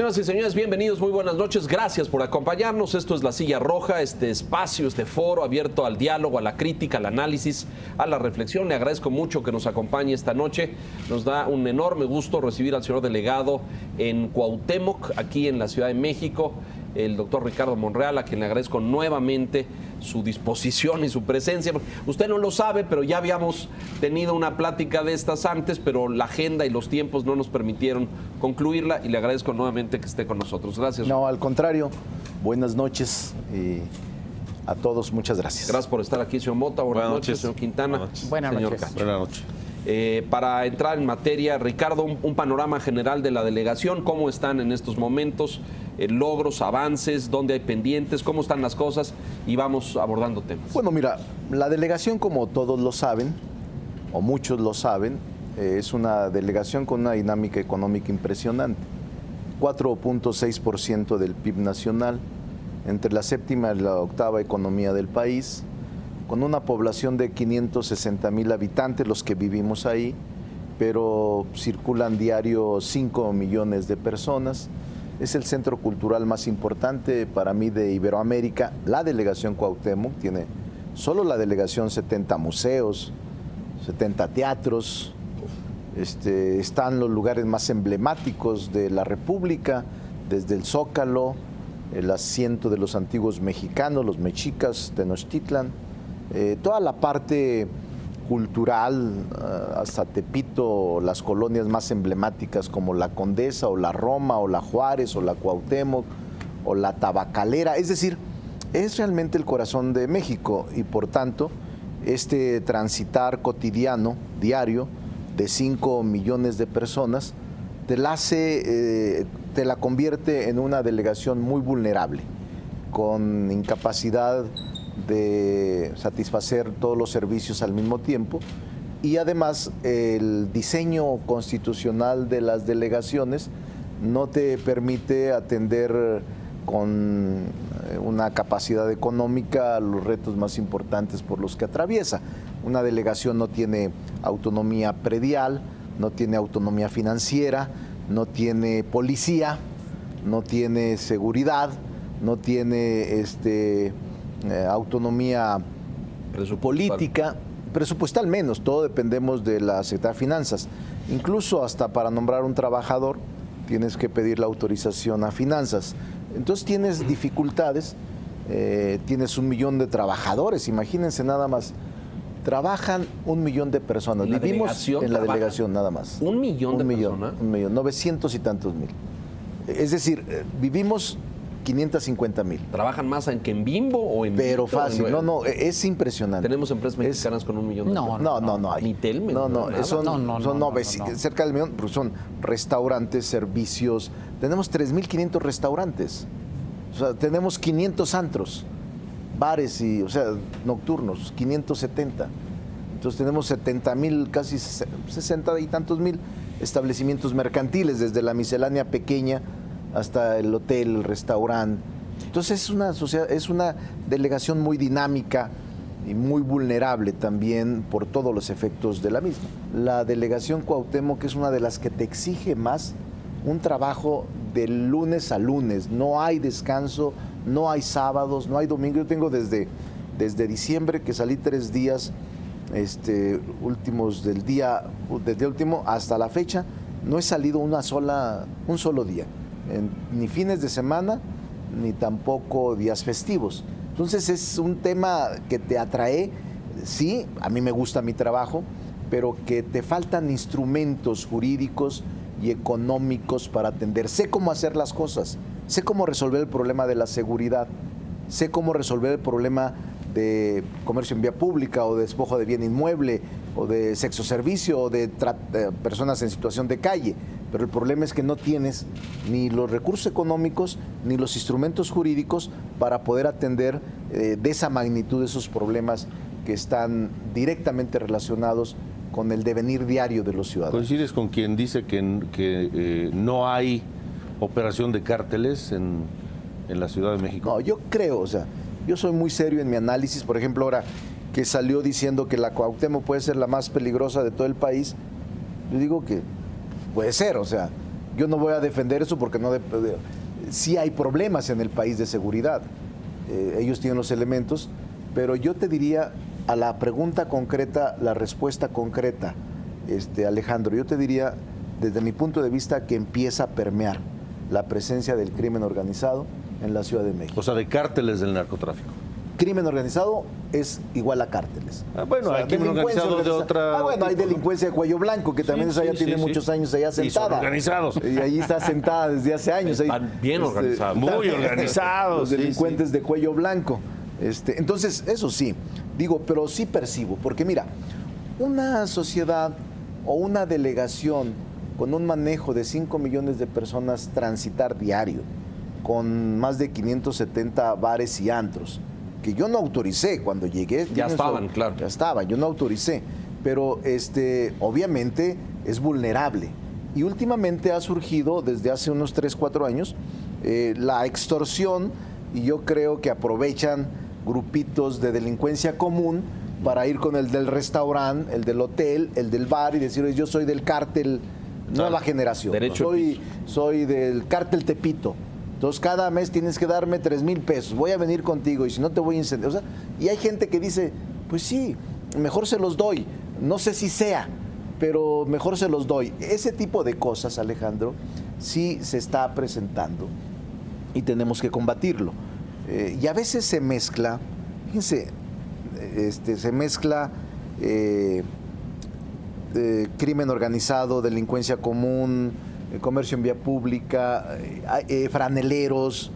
Señoras y señores, bienvenidos, muy buenas noches, gracias por acompañarnos. Esto es La Silla Roja, este espacio, este foro abierto al diálogo, a la crítica, al análisis, a la reflexión. Le agradezco mucho que nos acompañe esta noche. Nos da un enorme gusto recibir al señor delegado en Cuauhtémoc, aquí en la Ciudad de México, el doctor Ricardo Monreal, a quien le agradezco nuevamente su disposición y su presencia. Usted no lo sabe, pero ya habíamos tenido una plática de estas antes, pero la agenda y los tiempos no nos permitieron concluirla y le agradezco nuevamente que esté con nosotros. Gracias. No, al contrario. Buenas noches a todos. Muchas gracias. Gracias por estar aquí, señor Mota. Buenas noches, señor Quintana. Buenas noches. Buenas noches. Para entrar en materia, Ricardo, un panorama general de la delegación, cómo están en estos momentos, logros, avances, dónde hay pendientes, cómo están las cosas, y vamos abordando temas. Bueno, mira, la delegación, como todos lo saben, o muchos lo saben, es una delegación con una dinámica económica impresionante. 4.6% del PIB nacional, entre la séptima y la octava economía del país, con una población de 560,000 habitantes, los que vivimos ahí, pero circulan diario 5 millones de personas. Es el centro cultural más importante para mí de Iberoamérica. La delegación Cuauhtémoc tiene, solo la delegación, 70 museos, 70 teatros. Están los lugares más emblemáticos de la República, desde el Zócalo, el asiento de los antiguos mexicanos, los mexicas, Tenochtitlan, toda la parte cultural, hasta Tepito, las colonias más emblemáticas como la Condesa o la Roma o la Juárez o la Cuauhtémoc o la Tabacalera. Es decir, es realmente el corazón de México y por tanto este transitar cotidiano, diario, de 5 millones de personas, te la convierte en una delegación muy vulnerable, con incapacidad de satisfacer todos los servicios al mismo tiempo, y además el diseño constitucional de las delegaciones no te permite atender con una capacidad económica los retos más importantes por los que atraviesa. Una delegación no tiene autonomía predial, no tiene autonomía financiera, no tiene policía, no tiene seguridad, no tiene autonomía política, presupuestal menos, todo dependemos de la Secretaría de Finanzas. Incluso hasta para nombrar un trabajador tienes que pedir la autorización a Finanzas. Entonces tienes dificultades, tienes 1 millón de trabajadores, imagínense nada más. Trabajan 1 millón de personas. Vivimos en la delegación nada más. 1 millón de personas. 1 millón, 900 y tantos mil. Es decir, vivimos 550,000. ¿Trabajan más que en Bimbo o en Pero Vito, fácil, no, es impresionante. Tenemos empresas mexicanas con 1 millón de personas. No hay. Ni Telmex. Cerca del millón, porque son restaurantes, servicios. Tenemos 3,500 restaurantes. O sea, tenemos 500 antros, bares nocturnos, 570. Entonces tenemos 70,000, casi 60 y tantos mil establecimientos mercantiles, desde la miscelánea pequeña hasta el hotel, el restaurante. Entonces es una delegación muy dinámica y muy vulnerable también por todos los efectos de la misma. La delegación Cuauhtémoc es una de las que te exige más un trabajo de lunes a lunes. No hay descanso, no hay sábados, no hay domingo. Yo tengo desde diciembre que salí 3 días últimos desde último hasta la fecha, no he salido un solo día. Ni fines de semana, ni tampoco días festivos. Entonces es un tema que te atrae, sí, a mí me gusta mi trabajo, pero que te faltan instrumentos jurídicos y económicos para atender. Sé cómo hacer las cosas, sé cómo resolver el problema de la seguridad, sé cómo resolver el problema de comercio en vía pública o de despojo de bien inmueble o de sexo servicio o de personas en situación de calle. Pero el problema es que no tienes ni los recursos económicos ni los instrumentos jurídicos para poder atender de esa magnitud esos problemas que están directamente relacionados con el devenir diario de los ciudadanos. ¿Coincides con quien dice que no hay operación de cárteles en la Ciudad de México? No, yo creo, yo soy muy serio en mi análisis. Por ejemplo, ahora que salió diciendo que la Cuauhtémoc puede ser la más peligrosa de todo el país, yo digo que puede ser, Yo no voy a defender eso porque sí hay problemas en el país de seguridad. Ellos tienen los elementos, pero yo te diría a la pregunta concreta, la respuesta concreta, Alejandro, yo te diría desde mi punto de vista que empieza a permear la presencia del crimen organizado en la Ciudad de México. O sea, de cárteles del narcotráfico. Crimen organizado es igual a cárteles. Bueno, hay crimen organizado de otra... bueno, hay delincuencia de cuello blanco, que también esa ya tiene muchos años allá sentada. Y son organizados. Y ahí está sentada desde hace años. Están bien organizados. Muy organizados. Los delincuentes de cuello blanco. Entonces, eso sí, digo, pero sí percibo, porque mira, una sociedad o una delegación con un manejo de 5 millones de personas transitar diario, con más de 570 bares y antros, que yo no autoricé cuando llegué. Ya estaban, claro. Ya estaban, yo no autoricé, pero obviamente es vulnerable. Y últimamente ha surgido, desde hace unos 3, 4 años, la extorsión, y yo creo que aprovechan grupitos de delincuencia común para ir con el del restaurante, el del hotel, el del bar y decirles yo soy del cártel nueva generación, soy del cártel Tepito. Entonces cada mes tienes que darme 3,000 pesos, voy a venir contigo y si no te voy a incendiar. O sea, y hay gente que dice, pues sí, mejor se los doy, no sé si sea, pero mejor se los doy. Ese tipo de cosas, Alejandro, sí se está presentando y tenemos que combatirlo. Y a veces se mezcla, fíjense, se mezcla crimen organizado, delincuencia común, comercio en vía pública, franeleros,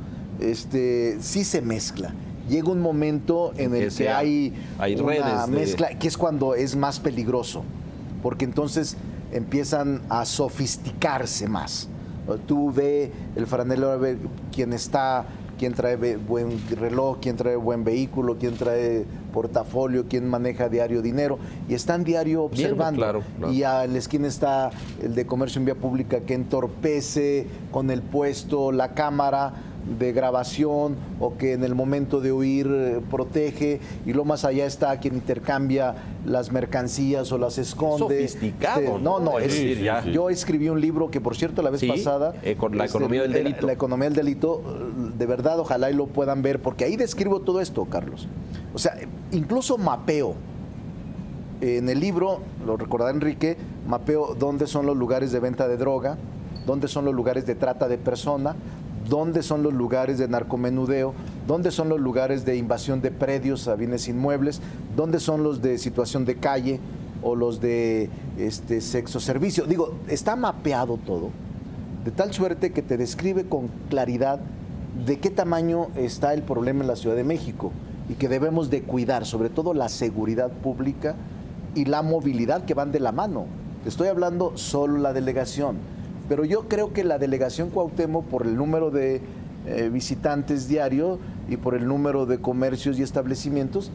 sí se mezcla. Llega un momento en el que hay una mezcla, que es cuando es más peligroso, porque entonces empiezan a sofisticarse más. Tú ve el franelero, a ver quién trae buen reloj, quién trae buen vehículo, quién trae portafolio, quién maneja diario dinero, y están diario observando. Claro. Y a la esquina está el de comercio en vía pública que entorpece con el puesto, la cámara de grabación, o que en el momento de huir protege, y lo más allá está quien intercambia las mercancías o las esconde. Sofisticado. Yo escribí un libro que, por cierto, la vez pasada, con la economía del delito. La economía del delito, de verdad, ojalá y lo puedan ver, porque ahí describo todo esto, Carlos. O sea, incluso mapeo. En el libro, lo recordará Enrique, mapeo dónde son los lugares de venta de droga, dónde son los lugares de trata de persona, dónde son los lugares de narcomenudeo, dónde son los lugares de invasión de predios a bienes inmuebles, dónde son los de situación de calle o los de sexo servicio. Digo, está mapeado todo, de tal suerte que te describe con claridad de qué tamaño está el problema en la Ciudad de México y que debemos de cuidar, sobre todo la seguridad pública y la movilidad que van de la mano. Te estoy hablando solo la delegación, pero yo creo que la delegación Cuauhtémoc, por el número de visitantes diario y por el número de comercios y establecimientos,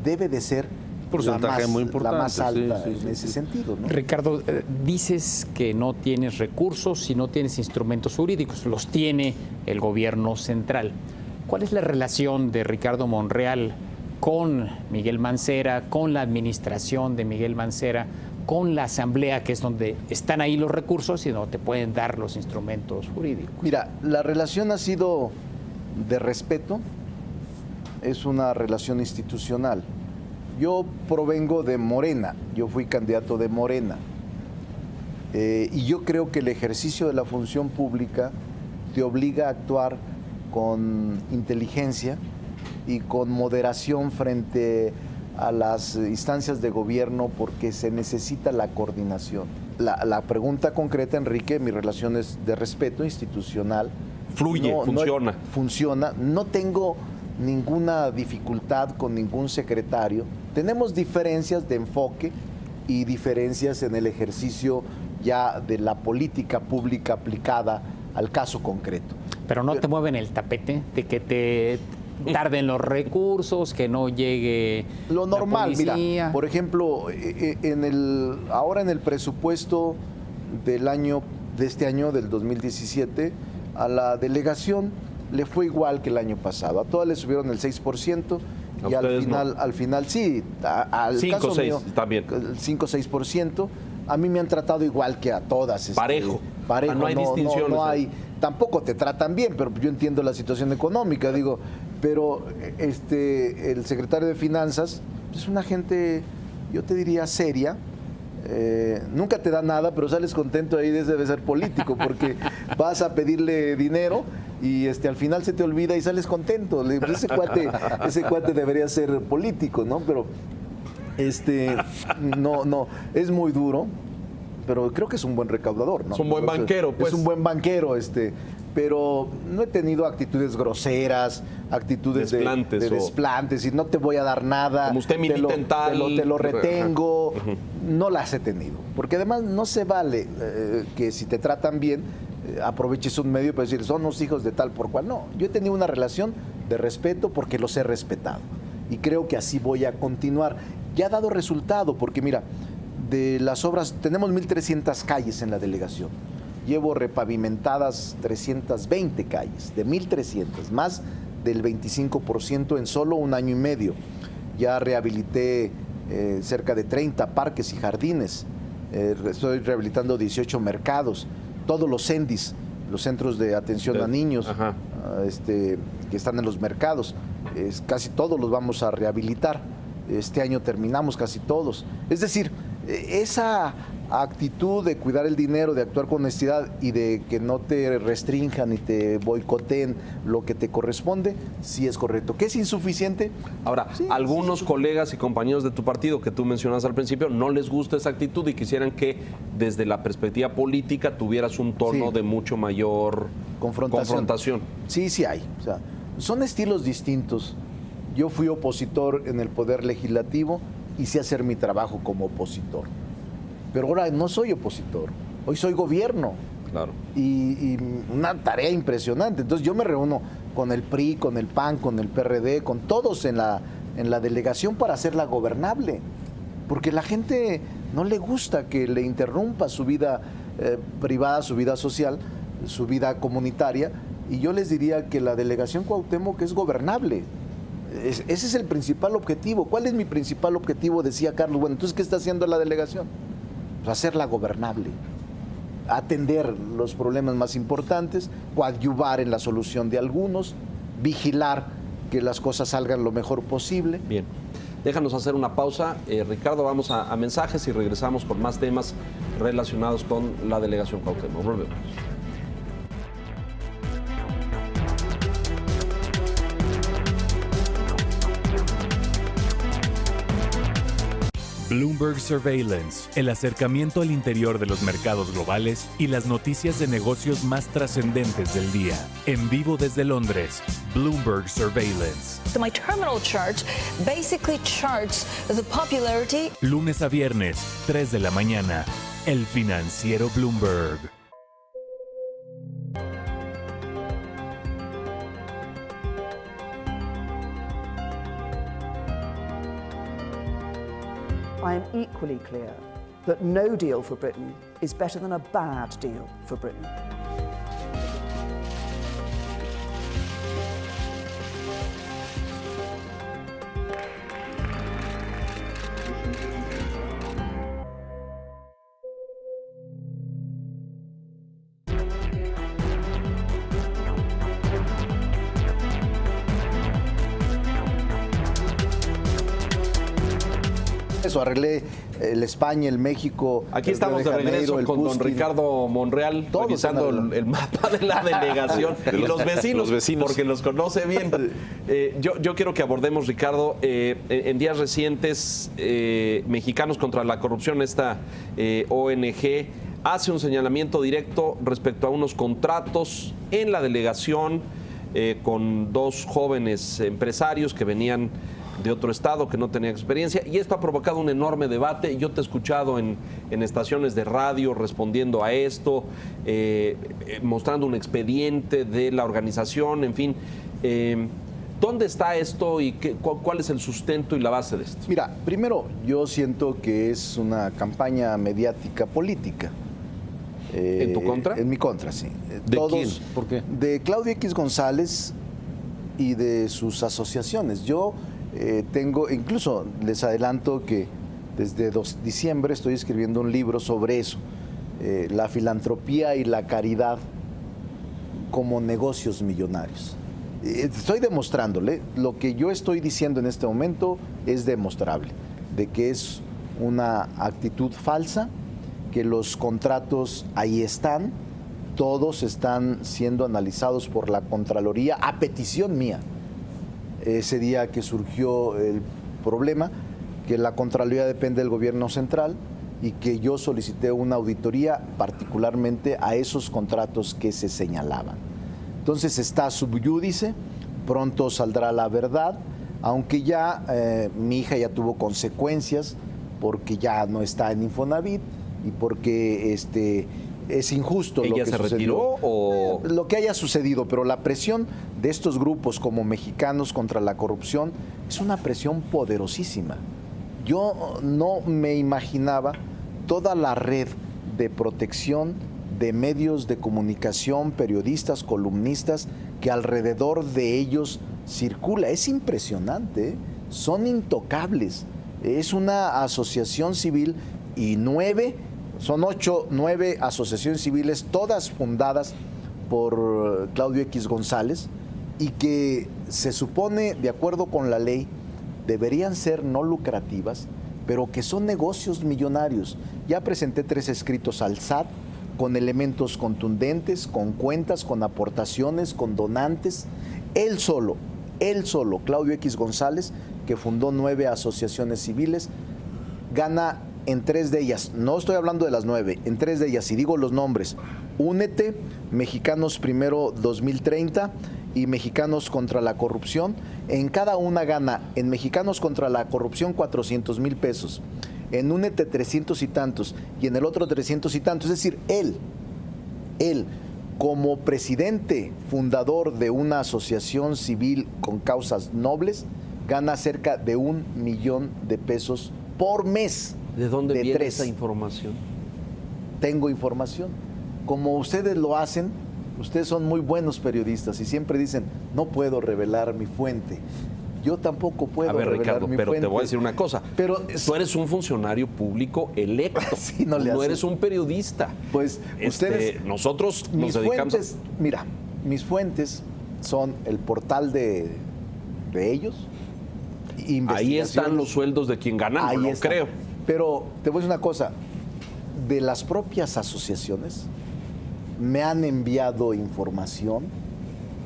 debe de ser porcentaje muy importante, la más alta en ese sentido, ¿no? Ricardo, dices que no tienes recursos y no tienes instrumentos jurídicos, los tiene el gobierno central. ¿Cuál es la relación de Ricardo Monreal con Miguel Mancera, con la administración de Miguel Mancera, con la Asamblea, que es donde están ahí los recursos y donde te pueden dar los instrumentos jurídicos? Mira, la relación ha sido de respeto, es una relación institucional. Yo provengo de Morena, yo fui candidato de Morena, y yo creo que el ejercicio de la función pública te obliga a actuar con inteligencia y con moderación frente a las instancias de gobierno, porque se necesita la coordinación. La pregunta concreta, Enrique, mi relación es de respeto institucional. Fluye, funciona. Funciona. No tengo ninguna dificultad con ningún secretario. Tenemos diferencias de enfoque y diferencias en el ejercicio ya de la política pública aplicada al caso concreto. Pero no te mueven el tapete de que te tarden los recursos, que no llegue lo normal. La policía. Mira, por ejemplo, ahora en el presupuesto de este año, del 2017, a la delegación le fue igual que el año pasado. A todas le subieron el 6% y al final sí, al 5 caso 6 mío, también. El 5-6%. A mí me han tratado igual que a todas. Parejo. parejo. No hay distinciones. No hay, tampoco te tratan bien, pero yo entiendo la situación económica, digo, pero el secretario de Finanzas es una gente, yo te diría, seria. Nunca te da nada, pero sales contento ahí, debe ser político, porque vas a pedirle dinero y al final se te olvida y sales contento. Ese cuate debería ser político, ¿no? Pero no, es muy duro, pero creo que es un buen recaudador, ¿no? Es un buen banquero, pues. Es un buen banquero, pero no he tenido actitudes groseras, actitudes desplantes, de desplantes, y no te voy a dar nada. Como usted milita en tal. Te lo retengo. No las he tenido. Porque además no se vale que si te tratan bien, aproveches un medio para decir, son los hijos de tal por cual. No, yo he tenido una relación de respeto porque los he respetado. Y creo que así voy a continuar. Ya ha dado resultado, porque mira, de las obras, tenemos 1,300 calles en la delegación. Llevo repavimentadas 320 calles, de 1,300, más del 25% en solo un año y medio. Ya rehabilité cerca de 30 parques y jardines. Estoy rehabilitando 18 mercados, todos los CENDIs, los centros de atención a niños, que están en los mercados. Casi todos los vamos a rehabilitar. Este año terminamos casi todos. Es decir, esa actitud de cuidar el dinero, de actuar con honestidad y de que no te restrinjan y te boicoteen lo que te corresponde, sí es correcto. ¿Que es insuficiente? Ahora, sí, algunos colegas y compañeros de tu partido que tú mencionas al principio no les gusta esa actitud y quisieran que desde la perspectiva política tuvieras un tono de mucho mayor confrontación. Sí hay. O sea, son estilos distintos. Yo fui opositor en el Poder Legislativo y sé hacer mi trabajo como opositor. Pero ahora no soy opositor, hoy soy gobierno. Claro. Y una tarea impresionante. Entonces yo me reúno con el PRI, con el PAN, con el PRD, con todos en la delegación para hacerla gobernable. Porque la gente no le gusta que le interrumpa su vida privada, su vida social, su vida comunitaria. Y yo les diría que la delegación Cuauhtémoc es gobernable. Ese es el principal objetivo. ¿Cuál es mi principal objetivo? Decía Carlos. Bueno, entonces, ¿qué está haciendo la delegación? Pues hacerla gobernable, atender los problemas más importantes, coadyuvar en la solución de algunos, vigilar que las cosas salgan lo mejor posible. Bien, déjanos hacer una pausa. Ricardo, vamos a mensajes y regresamos con más temas relacionados con la delegación Cuauhtémoc. Volvemos. Bloomberg Surveillance, el acercamiento al interior de los mercados globales y las noticias de negocios más trascendentes del día. En vivo desde Londres, Bloomberg Surveillance. So my terminal chart basically charts the popularity. Lunes a viernes, 3 de la mañana. El financiero Bloomberg. I am equally clear that no deal for Britain is better than a bad deal for Britain. Eso, arreglé el España, el México. Aquí el estamos Río de regreso Janeiro, con don Cusquín. Ricardo Monreal, Todos revisando el mapa de la delegación y los vecinos, porque los conoce bien. Yo quiero que abordemos, Ricardo, en días recientes, Mexicanos contra la Corrupción, esta ONG, hace un señalamiento directo respecto a unos contratos en la delegación con dos jóvenes empresarios que venían de otro estado, que no tenía experiencia, y esto ha provocado un enorme debate. Yo te he escuchado en estaciones de radio respondiendo a esto, mostrando un expediente de la organización, en fin. ¿Dónde está esto y cuál es el sustento y la base de esto? Mira, primero, yo siento que es una campaña mediática política. ¿En tu contra? En mi contra, sí. ¿De quién? ¿Por qué? De Claudio X González y de sus asociaciones. Yo tengo, incluso les adelanto que desde diciembre estoy escribiendo un libro sobre eso. la filantropía y la caridad como negocios millonarios. Estoy demostrándole, lo que yo estoy diciendo en este momento es demostrable, de que es una actitud falsa, que los contratos ahí están, todos están siendo analizados por la Contraloría a petición mía. Ese día que surgió el problema, que la Contraloría depende del gobierno central y que yo solicité una auditoría particularmente a esos contratos que se señalaban. Entonces está sub iudice, pronto saldrá la verdad, aunque ya mi hija ya tuvo consecuencias porque ya no está en Infonavit y porque es injusto lo que ¿Ella se sucedió. retiró o...? Lo que haya sucedido, pero la presión de estos grupos como Mexicanos contra la Corrupción es una presión poderosísima. Yo no me imaginaba toda la red de protección de medios de comunicación, periodistas, columnistas, que alrededor de ellos circula. Es impresionante, ¿eh? Son intocables. Es una asociación civil y 9 asociaciones civiles, todas fundadas por Claudio X González, y que se supone, de acuerdo con la ley, deberían ser no lucrativas, pero que son negocios millonarios. Ya presenté 3 escritos al SAT con elementos contundentes, con cuentas, con aportaciones, con donantes. Él solo, Claudio X González, que fundó 9 asociaciones civiles, gana en 3 de ellas, no estoy hablando de las 9, en 3 de ellas, y digo los nombres: Únete, Mexicanos Primero 2030 y Mexicanos contra la Corrupción. En cada una gana, en Mexicanos contra la Corrupción 400,000 pesos, en Únete 300 y tantos y en el otro 300 y tantos. Es decir, él como presidente fundador de una asociación civil con causas nobles, gana cerca de 1 millón de pesos por mes. ¿De dónde viene 3. esa información? Tengo información. Como ustedes lo hacen, ustedes son muy buenos periodistas y siempre dicen, no puedo revelar mi fuente. Yo tampoco puedo revelar Ricardo, mi pero fuente. te voy a decir una cosa. Pero tú eres un funcionario público electo. Sí, no le no hace. eres un periodista. Pues ustedes... Nosotros nos mis dedicamos fuentes, mira, mis fuentes son el portal de ellos. Ahí están los sueldos de quien ganan, Ahí no están. creo. Pero te voy a decir una cosa, de las propias asociaciones me han enviado información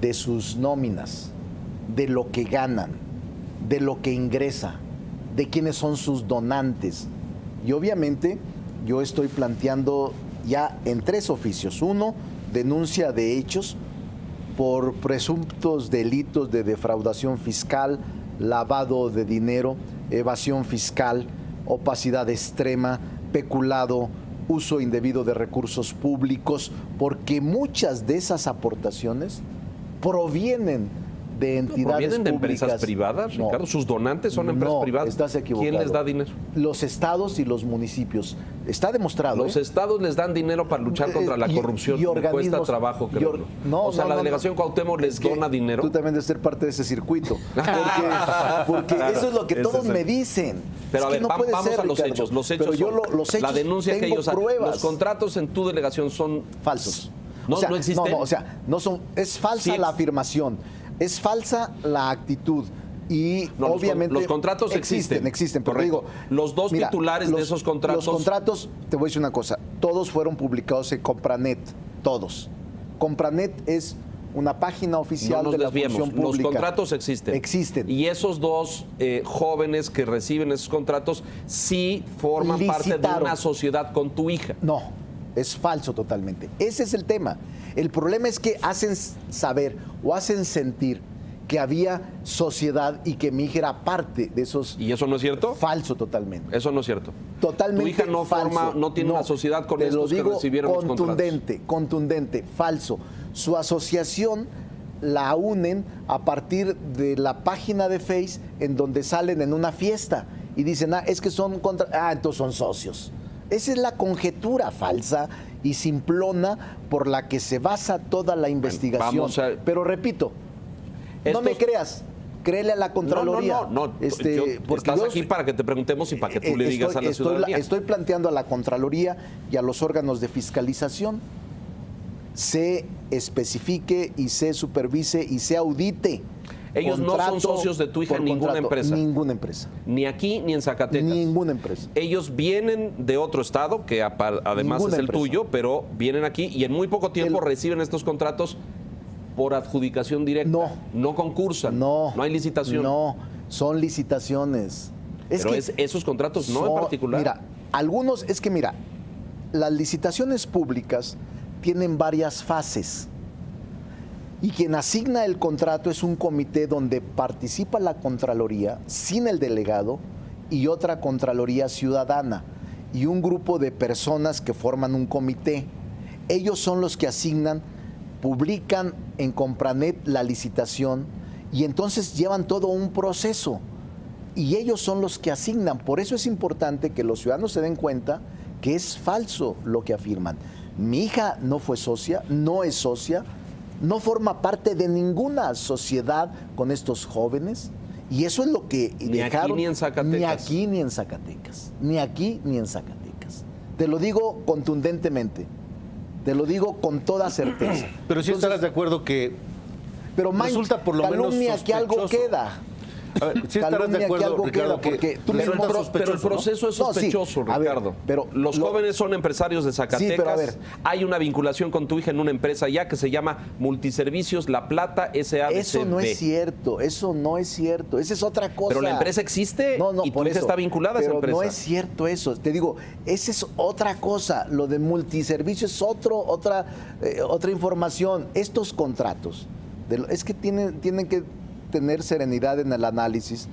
de sus nóminas, de lo que ganan, de lo que ingresa, de quiénes son sus donantes. Y obviamente yo estoy planteando ya en 3 oficios. 1, denuncia de hechos por presuntos delitos de defraudación fiscal, lavado de dinero, evasión fiscal, opacidad extrema, peculado, uso indebido de recursos públicos, porque muchas de esas aportaciones provienen de entidades ¿Provienen de públicas. empresas privadas, No. Ricardo? ¿Sus donantes son empresas No, privadas? estás equivocado. ¿Quién les da dinero? Los estados y los municipios. Está demostrado. Los estados les dan dinero para luchar contra la corrupción. y Me cuesta organismos- trabajo y creerlo. no, o sea, no, la no, delegación no. Cuauhtémoc les Es que dona dinero. Tú también debes ser parte de ese circuito. Porque Claro, eso es lo que ese todos es el- me dicen. Pero Es a que ver, no puede vamos ser, a los Ricardo. hechos. Los hechos Pero yo son- los hechos la denuncia que tengo ellos pruebas. los contratos en tu delegación son Falsos. No, O sea, no existen. No, o sea, no son. Es falsa Sí. la afirmación. Es falsa la actitud. Y No, obviamente. los contratos existen. Existen, pero Correcto. digo. Los dos titulares de esos contratos- Los contratos, te voy a decir una cosa. Todos fueron publicados en Compranet. Todos. Compranet es una página oficial no nos de la desviemos. función Los pública. contratos existen. Existen. Y esos 2 jóvenes que reciben esos contratos sí forman parte de Licitaron. una sociedad con tu hija. No, es falso totalmente. Ese es el tema. El problema es que hacen saber o hacen sentir que había sociedad y que mi hija era parte de esos. ¿Y eso no es cierto? Falso totalmente. Eso no es cierto. Totalmente Tu hija no falso. no tiene una sociedad con te lo estos que digo recibieron los contratos. contundente, falso. Su asociación la unen a partir de la página de Face en donde salen en una fiesta y dicen, es que son entonces son socios. Esa es la conjetura falsa y simplona por la que se basa toda la investigación. vamos a- Pero repito, no me Estos- creas, créele a la Contraloría. No. Porque estás aquí para que te preguntemos y para que tú le digas a la ciudadanía. Estoy planteando a la Contraloría y a los órganos de fiscalización se especifique y se supervise y se audite. Ellos no son socios de tu hija en ninguna empresa. Ninguna empresa. Ni aquí ni en Zacatecas. Ninguna empresa. Ellos vienen de otro estado, que además Ninguna es el empresa. tuyo, pero vienen aquí y en muy poco tiempo reciben estos contratos por adjudicación directa. No concursan. No hay licitación. No, son licitaciones. Pero esos contratos no en particular. Mira, algunos, mira, las licitaciones públicas tienen varias fases. Y quien asigna el contrato es un comité donde participa la Contraloría sin el delegado y otra Contraloría ciudadana y un grupo de personas que forman un comité. Ellos son los que asignan, publican en Compranet la licitación y entonces llevan todo un proceso. Y ellos son los que asignan. Por eso es importante que los ciudadanos se den cuenta que es falso lo que afirman. Mi hija no fue socia, no es socia, no forma parte de ninguna sociedad con estos jóvenes y eso es lo que dejaron. Ni aquí ni en Zacatecas. Ni aquí ni en Zacatecas. Ni aquí ni en Zacatecas. Te lo digo contundentemente. Te lo digo con toda certeza. Pero sí estarás de acuerdo que pero resulta por lo menos calumnia que algo queda. A ver, sí estarás de acuerdo, Ricardo, que pero el proceso es sospechoso, Ricardo. Pero los jóvenes son empresarios de Zacatecas. Sí, pero a ver. Hay una vinculación con tu hija en una empresa ya que se llama Multiservicios La Plata SADCB. Eso no es cierto, esa es otra cosa. Pero la empresa existe y tu hija está vinculada a esa empresa. No es cierto eso, te digo, esa es otra cosa, lo de Multiservicios es otra información. Estos contratos, es que tienen que tener serenidad en el análisis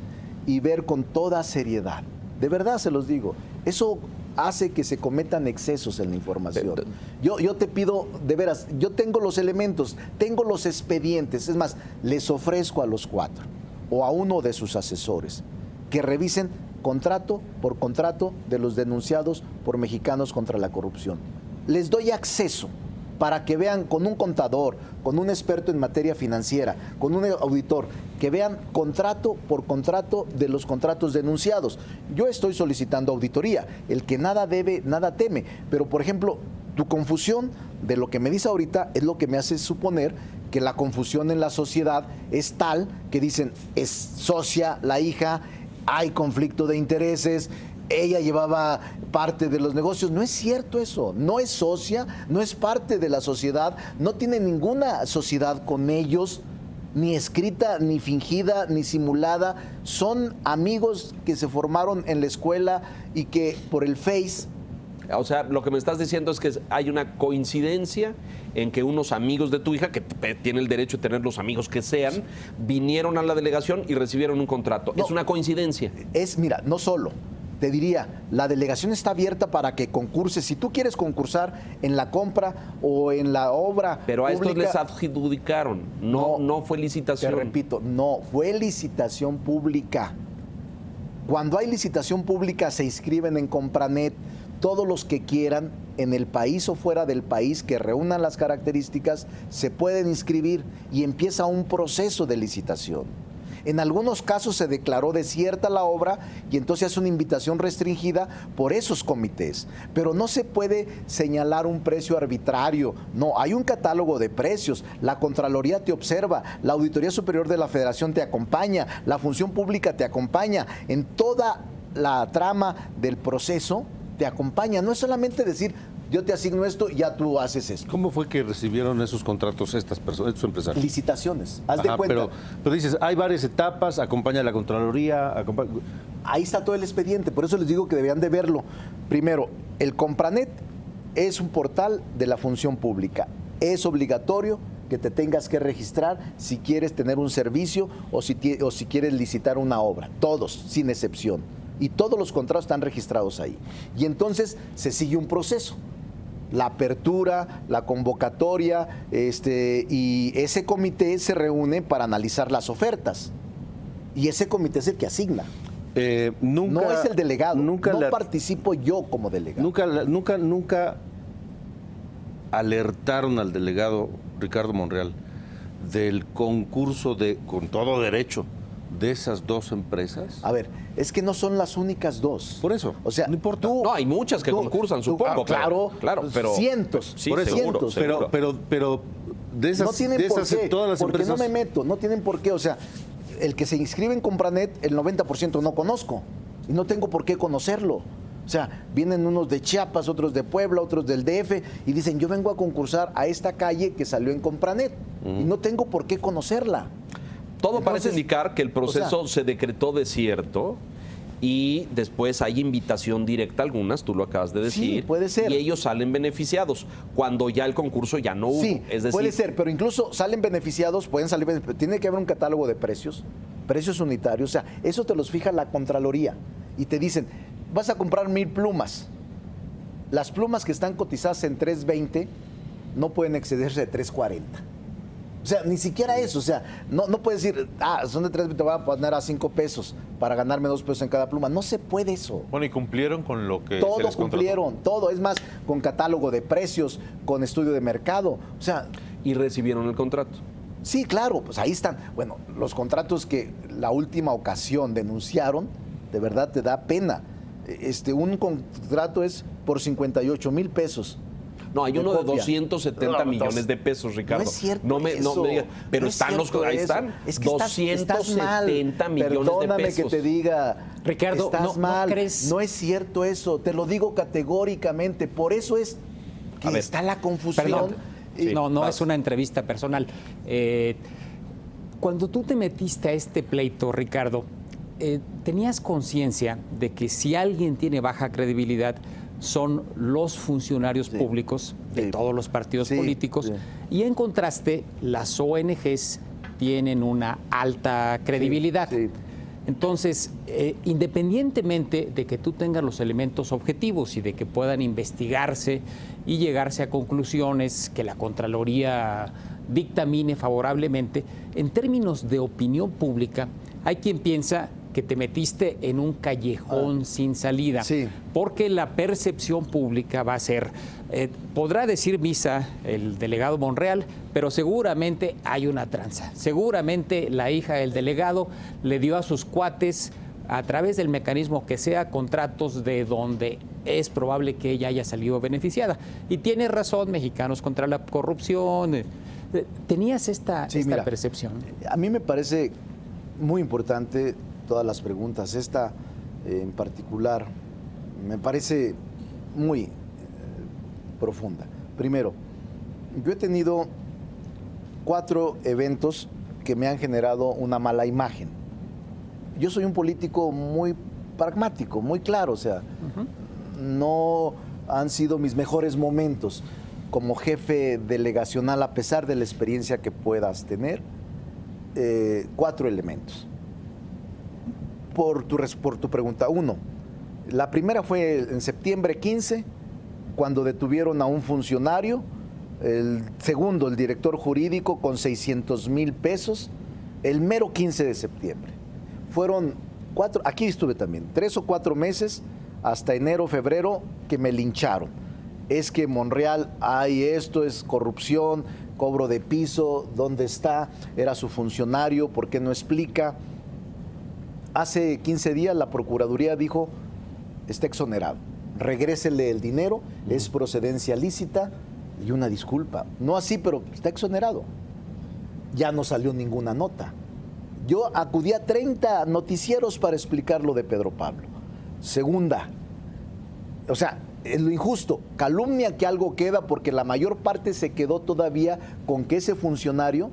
y ver con toda seriedad. De verdad se los digo, eso hace que se cometan excesos en la información. Yo te pido, de veras, yo tengo los elementos, tengo los expedientes, es más, les ofrezco a los 4 o a uno de sus asesores que revisen contrato por contrato de los denunciados por Mexicanos contra la Corrupción. Les doy acceso para que vean con un contador, con un experto en materia financiera, con un auditor, que vean contrato por contrato de los contratos denunciados. Yo estoy solicitando auditoría. El que nada debe, nada teme. Pero, por ejemplo, tu confusión de lo que me dice ahorita es lo que me hace suponer que la confusión en la sociedad es tal que dicen, es socia la hija, hay conflicto de intereses, ella llevaba parte de los negocios. No es cierto eso, no es socia, no es parte de la sociedad, no tiene ninguna sociedad con ellos, ni escrita, ni fingida, ni simulada. Son amigos que se formaron en la escuela y que por el Face. O sea, lo que me estás diciendo es que hay una coincidencia en que unos amigos de tu hija, que tiene el derecho de tener los amigos que sean, vinieron a la delegación y recibieron un contrato. No, es una coincidencia. Mira, no solo. Te diría, la delegación está abierta para que concurses. Si tú quieres concursar en la compra o en la obra pero a pública, estos les adjudicaron, no fue licitación. Te repito, no, fue licitación pública. Cuando hay licitación pública se inscriben en Compranet todos los que quieran en el país o fuera del país que reúnan las características, se pueden inscribir y empieza un proceso de licitación. En algunos casos se declaró desierta la obra y entonces es una invitación restringida por esos comités. Pero no se puede señalar un precio arbitrario. No, hay un catálogo de precios. La Contraloría te observa, la Auditoría Superior de la Federación te acompaña, la Función Pública te acompaña. En toda la trama del proceso te acompaña. No es solamente decir, yo te asigno esto y ya tú haces esto. ¿Cómo fue que recibieron esos contratos estos empresarios? Licitaciones, haz de cuenta. Pero dices, hay varias etapas, acompaña la Contraloría. Ahí está todo el expediente, por eso les digo que debían de verlo. Primero, el Compranet es un portal de la función pública. Es obligatorio que te tengas que registrar si quieres tener un servicio o si quieres licitar una obra. Todos, sin excepción. Y todos los contratos están registrados ahí. Y entonces se sigue un proceso. La apertura, la convocatoria, y ese comité se reúne para analizar las ofertas. Y ese comité es el que asigna. No es el delegado. No participo yo como delegado. Nunca alertaron al delegado Ricardo Monreal del concurso con todo derecho, de esas dos empresas? A ver, es que no son las únicas dos. Por eso. O sea, no importa. No, hay muchas que concursan, supongo. Claro, pero cientos. Sí, por eso, seguro, seguro. Pero de esas, no tienen de por esas qué, todas las porque empresas. no me meto, no tienen por qué. O sea, el que se inscribe en Compranet, el 90% no conozco. Y no tengo por qué conocerlo. O sea, vienen unos de Chiapas, otros de Puebla, otros del DF, y dicen, yo vengo a concursar a esta calle que salió en Compranet. Y no tengo por qué conocerla. Todo parece Entonces, indicar que el proceso o sea, se decretó desierto y después hay invitación directa a algunas, tú lo acabas de decir. Sí, puede ser. Y ellos salen beneficiados cuando ya el concurso ya no hubo. Sí, Es decir, puede ser, pero incluso salen beneficiados, pueden salir beneficiados. Tiene que haber un catálogo de precios unitarios. O sea, eso te los fija la Contraloría. Y te dicen, vas a comprar 1000 plumas. Las plumas que están cotizadas en 320 no pueden excederse de 340. O sea, ni siquiera eso. O sea, no puedes decir, son de 320, te voy a poner a 5 pesos para ganarme 2 pesos en cada pluma. No se puede eso. Bueno, y cumplieron con lo que se Todo les contrató. cumplieron, todo. Es más, con catálogo de precios, con estudio de mercado. O sea, y recibieron el contrato. sí, claro, pues ahí están. Bueno, los contratos que la última ocasión denunciaron, de verdad te da pena. Un contrato es por 58 mil pesos. No, hay uno de copia. 270 millones de pesos, Ricardo. No es cierto no me digas, pero no es están los, cierto ahí eso. están, Es que estás 270 mal. millones Perdóname de pesos. que te diga, Ricardo, estás ¿no mal. crees? No es cierto eso, te lo digo categóricamente. Por eso es que A ver, está la confusión. Perdón. Sí, no vas. es una entrevista personal. Cuando tú te metiste a este pleito, Ricardo, ¿tenías conciencia de que si alguien tiene baja credibilidad son los funcionarios Sí. públicos de Sí. todos los partidos Sí, políticos? sí. Y en contraste, las ONGs tienen una alta credibilidad. sí. Entonces, independientemente de que tú tengas los elementos objetivos y de que puedan investigarse y llegarse a conclusiones que la Contraloría dictamine favorablemente, en términos de opinión pública, hay quien piensa que te metiste en un callejón sin salida, Sí. porque la percepción pública va a ser, podrá decir misa el delegado Monreal, pero seguramente hay una tranza. Seguramente la hija del delegado le dio a sus cuates, a través del mecanismo que sea, contratos de donde es probable que ella haya salido beneficiada. Y tiene razón, Mexicanos contra la Corrupción. ¿Tenías esta mira, percepción? A mí me parece muy importante todas las preguntas. Esta en particular me parece muy profunda. Primero, yo he tenido 4 eventos que me han generado una mala imagen. Yo soy un político muy pragmático, muy claro, o sea, no han sido mis mejores momentos como jefe delegacional, a pesar de la experiencia que puedas tener. 4 elementos. Por tu pregunta. 1, la primera fue en septiembre 15, cuando detuvieron a un funcionario. El segundo, el director jurídico, con 600,000 pesos, el mero 15 de septiembre. Fueron 4, aquí estuve también, 3 o 4 meses, hasta enero, febrero, que me lincharon. Es que Monreal, esto es corrupción, cobro de piso, ¿dónde está? Era su funcionario, ¿por qué no explica? Hace 15 días la Procuraduría dijo, está exonerado, regrésele el dinero, es procedencia lícita y una disculpa. No así, pero está exonerado. Ya no salió ninguna nota. Yo acudí a 30 noticieros para explicar lo de Pedro Pablo. Segunda, o sea, es lo injusto, calumnia que algo queda, porque la mayor parte se quedó todavía con que ese funcionario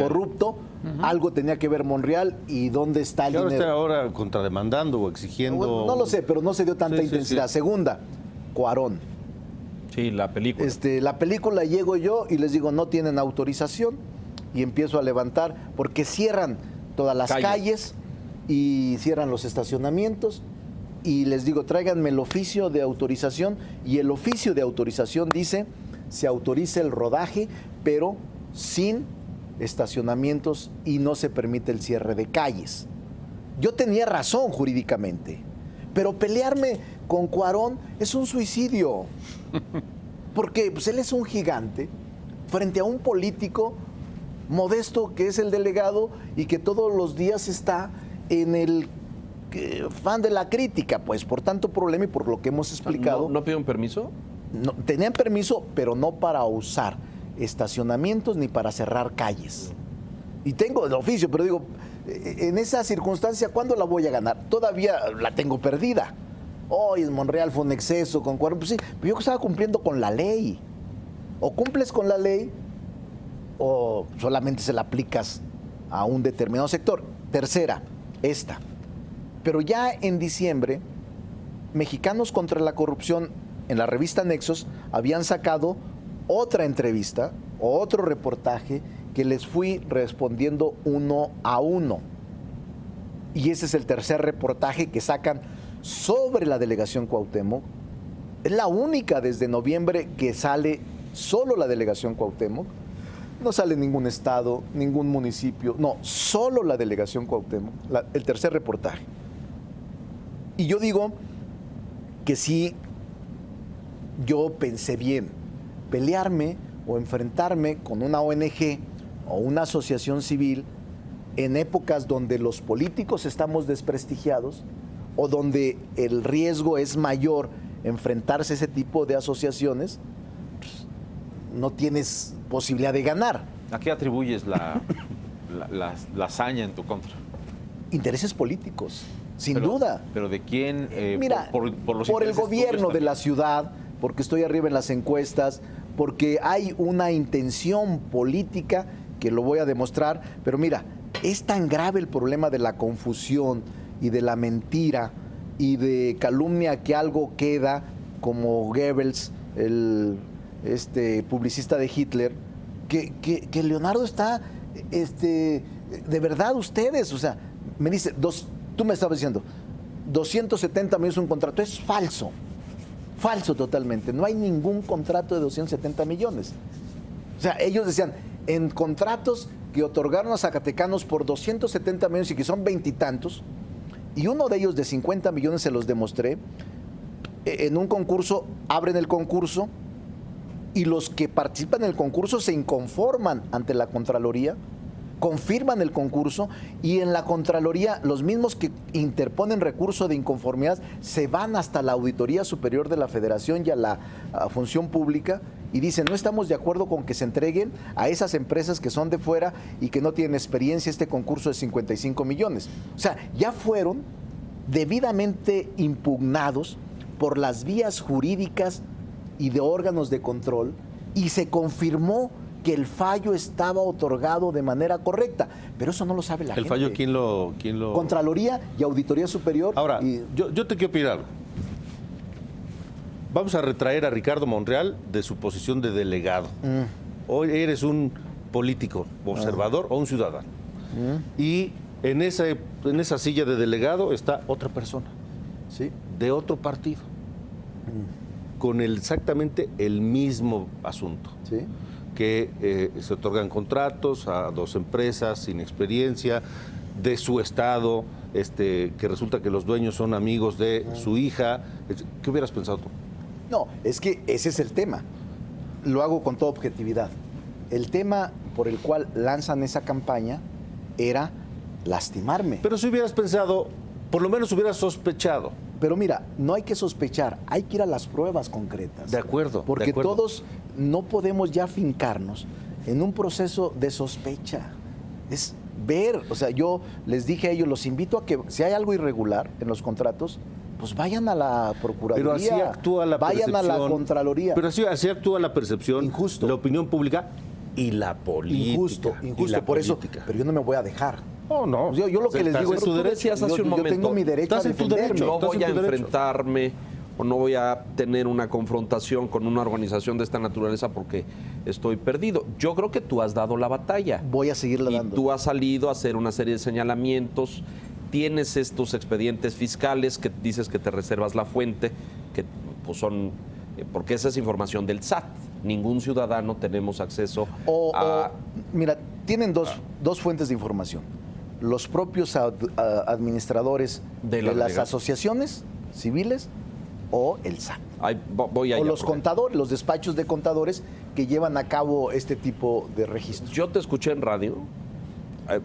corrupto, algo tenía que ver Monreal, y dónde está el Ahora dinero. está ahora contrademandando o exigiendo. No lo sé, pero no se dio tanta Sí, sí, intensidad. sí. Segunda, Cuarón. Sí, la película. La película, llego yo y les digo, no tienen autorización, y empiezo a levantar, porque cierran todas las calles y cierran los estacionamientos, y les digo, tráiganme el oficio de autorización, y el oficio de autorización dice, se autoriza el rodaje, pero sin estacionamientos, y no se permite el cierre de calles. Yo tenía razón jurídicamente, pero pelearme con Cuarón es un suicidio, porque pues, él es un gigante frente a un político modesto que es el delegado y que todos los días está en el fan de la crítica, pues por tanto problema y por lo que hemos explicado. ¿No pidieron permiso? No, tenían permiso, pero no para usar estacionamientos ni para cerrar calles. Y tengo el oficio, pero digo, en esa circunstancia, ¿cuándo la voy a ganar? Todavía la tengo perdida. Hoy en Monreal fue un exceso con cuerpo. Pues sí, pero yo estaba cumpliendo con la ley. O cumples con la ley o solamente se la aplicas a un determinado sector. Tercera, esta. Pero ya en diciembre, Mexicanos contra la Corrupción, en la revista Nexos, habían sacado otra entrevista, otro reportaje que les fui respondiendo uno a uno. Y ese es el tercer reportaje que sacan sobre la delegación Cuauhtémoc. Es la única desde noviembre que sale solo la delegación Cuauhtémoc. No sale ningún estado, ningún municipio, no, solo la delegación Cuauhtémoc, el tercer reportaje. Y yo digo que sí, yo pensé bien, pelearme o enfrentarme con una ONG o una asociación civil en épocas donde los políticos estamos desprestigiados o donde el riesgo es mayor enfrentarse a ese tipo de asociaciones, pues, no tienes posibilidad de ganar. ¿A qué atribuyes la hazaña en tu contra? Intereses políticos, sin duda. ¿Pero de quién? Mira, por el gobierno de la ciudad, porque estoy arriba en las encuestas, porque hay una intención política que lo voy a demostrar, pero mira, es tan grave el problema de la confusión y de la mentira y de calumnia que algo queda, como Goebbels, el publicista de Hitler, que Leonardo está, de verdad ustedes, o sea, me dice, tú me estabas diciendo, 270 millones un contrato, es falso. Falso totalmente. No hay ningún contrato de 270 millones. O sea, ellos decían, en contratos que otorgaron a zacatecanos por 270 millones y que son veintitantos, y uno de ellos de 50 millones se los demostré, en un concurso, abren el concurso y los que participan en el concurso se inconforman ante la Contraloría, confirman el concurso y en la Contraloría los mismos que interponen recurso de inconformidad se van hasta la Auditoría Superior de la Federación y a la Función Pública y dicen, no estamos de acuerdo con que se entreguen a esas empresas que son de fuera y que no tienen experiencia este concurso de 55 millones. O sea, ya fueron debidamente impugnados por las vías jurídicas y de órganos de control y se confirmó que el fallo estaba otorgado de manera correcta, pero eso no lo sabe la gente. ¿El fallo quién lo...? Contraloría y Auditoría Superior. Ahora, yo te quiero pedir algo. Vamos a retraer a Ricardo Monreal de su posición de delegado. Hoy eres un político observador o un ciudadano. Y en esa silla de delegado está otra persona, ¿sí?, de otro partido, con exactamente el mismo asunto. ¿Sí? Que se otorgan contratos a dos empresas sin experiencia, de su estado, que resulta que los dueños son amigos de su hija. ¿Qué hubieras pensado tú? No, es que ese es el tema. Lo hago con toda objetividad. El tema por el cual lanzan esa campaña era lastimarme. Pero si hubieras pensado, por lo menos hubieras sospechado. Pero mira, no hay que sospechar, hay que ir a las pruebas concretas. De acuerdo. Porque todos no podemos ya fincarnos en un proceso de sospecha. Es ver, o sea, yo les dije a ellos, los invito a que si hay algo irregular en los contratos, pues vayan a la Procuraduría. Pero así actúa la percepción. Vayan a la Contraloría. Pero así actúa la percepción, injusto, la opinión pública y la política. Injusto, por eso, pero yo no me voy a dejar. No. Yo lo que les digo es, tú decías hace un momento, yo tengo mi derecho a defenderme. No voy a enfrentarme o no voy a tener una confrontación con una organización de esta naturaleza porque estoy perdido. Yo creo que tú has dado la batalla. Voy a seguirla dando. Y tú has salido a hacer una serie de señalamientos, tienes estos expedientes fiscales que dices que te reservas la fuente, que pues son, porque esa es información del SAT. Ningún ciudadano tenemos acceso a... Mira, tienen dos fuentes de información. Los propios administradores de las asociaciones civiles o el SAT. Voy a o los contadores, los despachos de contadores que llevan a cabo este tipo de registros. Yo te escuché en radio,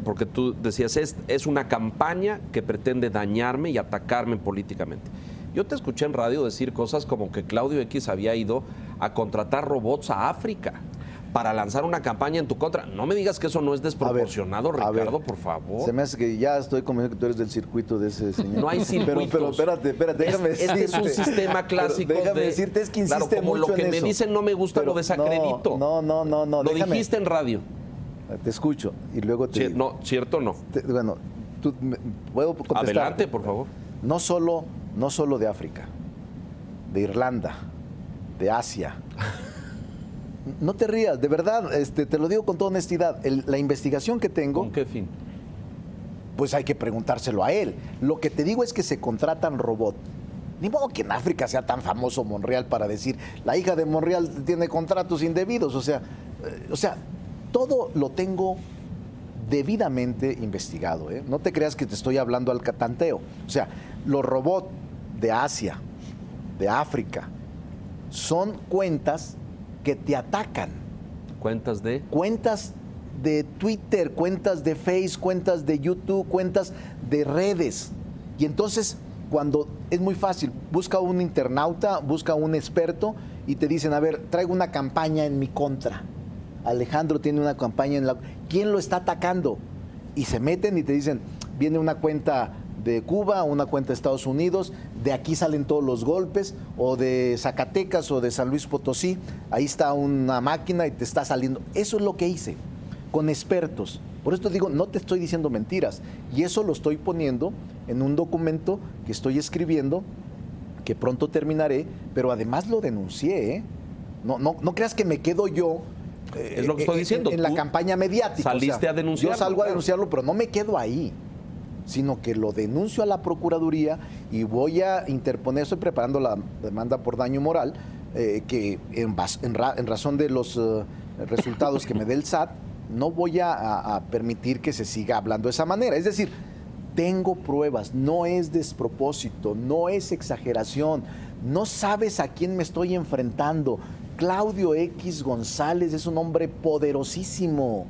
porque tú decías, es una campaña que pretende dañarme y atacarme políticamente. Yo te escuché en radio decir cosas como que Claudio X había ido a contratar robots a África para lanzar una campaña en tu contra. No me digas que eso no es desproporcionado, Ricardo, por favor. Se me hace que ya estoy convencido que tú eres del circuito de ese señor. No hay circuitos. Pero espérate, déjame decirte. Este es un sistema clásico. Déjame decirte, es que insiste claro, como mucho lo que en me eso. dicen no me gusta, lo desacredito. No. Lo dijiste en radio. Te escucho y luego te digo. No, ¿cierto o no? Bueno, ¿puedo contestar? Adelante, por favor. No solo de África, de Irlanda, de Asia. No te rías, de verdad, te lo digo con toda honestidad. La investigación que tengo... ¿Con qué fin? Pues hay que preguntárselo a él. Lo que te digo es que se contratan robots. Ni modo que en África sea tan famoso Monreal para decir, la hija de Monreal tiene contratos indebidos. O sea, todo lo tengo debidamente investigado. No te creas que te estoy hablando al catanteo. O sea, los robots de Asia, de África, son cuentas que te atacan. ¿Cuentas de? Cuentas de Twitter, cuentas de Facebook, cuentas de YouTube, cuentas de redes. Y entonces, cuando es muy fácil, busca un internauta, busca un experto y te dicen, a ver, traigo una campaña en mi contra. Alejandro tiene una campaña en la... ¿Quién lo está atacando? Y se meten y te dicen, viene una cuenta de Cuba, una cuenta de Estados Unidos, de aquí salen todos los golpes, o de Zacatecas o de San Luis Potosí, ahí está una máquina y te está saliendo. Eso es lo que hice, con expertos. Por esto digo, no te estoy diciendo mentiras, y eso lo estoy poniendo en un documento que estoy escribiendo, que pronto terminaré, pero además lo denuncié, ¿eh? No creas que me quedo yo es lo que estoy diciendo. en la campaña mediática. Saliste a denunciarlo. Yo salgo a denunciarlo, pero no me quedo ahí, sino que lo denuncio a la Procuraduría y voy a interponer, estoy preparando la demanda por daño moral, que en razón de los resultados que me dé el SAT, no voy a permitir que se siga hablando de esa manera. Es decir, tengo pruebas, no es despropósito, no es exageración, no sabes a quién me estoy enfrentando. Claudio X González es un hombre poderosísimo.